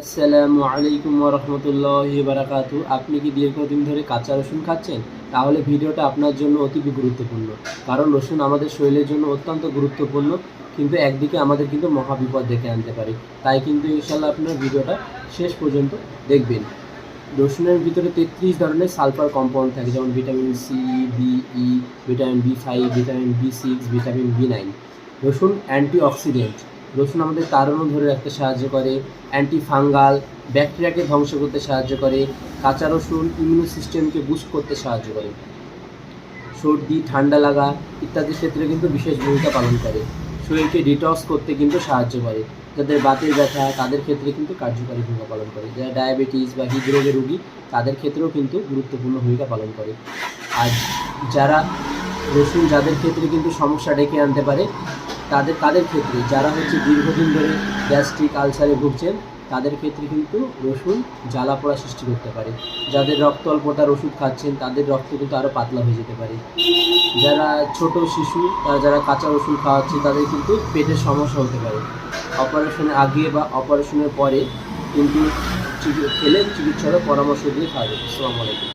আসসালামু আলাইকুম ওয়া রাহমাতুল্লাহি ওয়া বারাকাতুহু। আপনি কি দীর্ঘদিন ধরে কাঁচা রসুন খাচ্ছেন? তাহলে ভিডিওটা আপনার জন্য অতি গুরুত্বপূর্ণ। কারণ রসুন আমাদের শরীরের জন্য অত্যন্ত গুরুত্বপূর্ণ, কিন্তু একদিকে আমাদের কিন্তু মহাবিপদ ডেকে আনতে পারে। তাই কিন্তু ইনশাআল্লাহ আপনার ভিডিওটা শেষ পর্যন্ত দেখবেন। রসুনের ভিতরে 33 ধরনের সালফার কম্পাউন্ড থাকে, যেমন ভিটামিন সি, বি, ই, ভিটামিন বি5, ভিটামিন বি6, ভিটামিন বি9। রসুন অ্যান্টিঅক্সিডেন্ট। রসুন আমাদের তাড়ানো ধরে রাখতে সাহায্য করে, অ্যান্টি ফাঙ্গাল, ব্যাকটেরিয়াকে ধ্বংস করতে সাহায্য করে। কাঁচা রসুন ইমিউন সিস্টেমকে বুস্ট করতে সাহায্য করে। সর্দি, ঠান্ডা লাগা ইত্যাদি ক্ষেত্রে কিন্তু বিশেষ ভূমিকা পালন করে। শরীরকে ডিটক্স করতে কিন্তু সাহায্য করে। যাদের বাতের ব্যথা তাদের ক্ষেত্রে কিন্তু কার্যকারী ভূমিকা পালন করে। যারা ডায়াবেটিস বা হৃদরোগের রোগী তাদের ক্ষেত্রেও কিন্তু গুরুত্বপূর্ণ ভূমিকা পালন করে। আর যারা যাদের ক্ষেত্রে কিন্তু সমস্যা ডেকে আনতে পারে, তাদের ক্ষেত্রে যারা দীর্ঘদিন ধরে গ্যাস্ট্রিক আলসারে ভুগছেন তাদের ক্ষেত্রে কিন্তু রসুন জ্বালা পোড়া সৃষ্টি করতে পারে। যাদের রক্ত অল্পতার ওষুধ খাচ্ছেন তাদের রক্ত কিন্তু আরও পাতলা হয়ে যেতে পারে। যারা ছোট শিশু যারা কাঁচা রসুন খাওয়াচ্ছে তাদের কিন্তু পেটের সমস্যা হতে পারে। অপারেশনের আগে বা অপারেশনের পরে কিন্তু খেলে চিকিৎসকের পরামর্শ দিয়ে খাওয়াবে। আসসালামু আলাইকুম।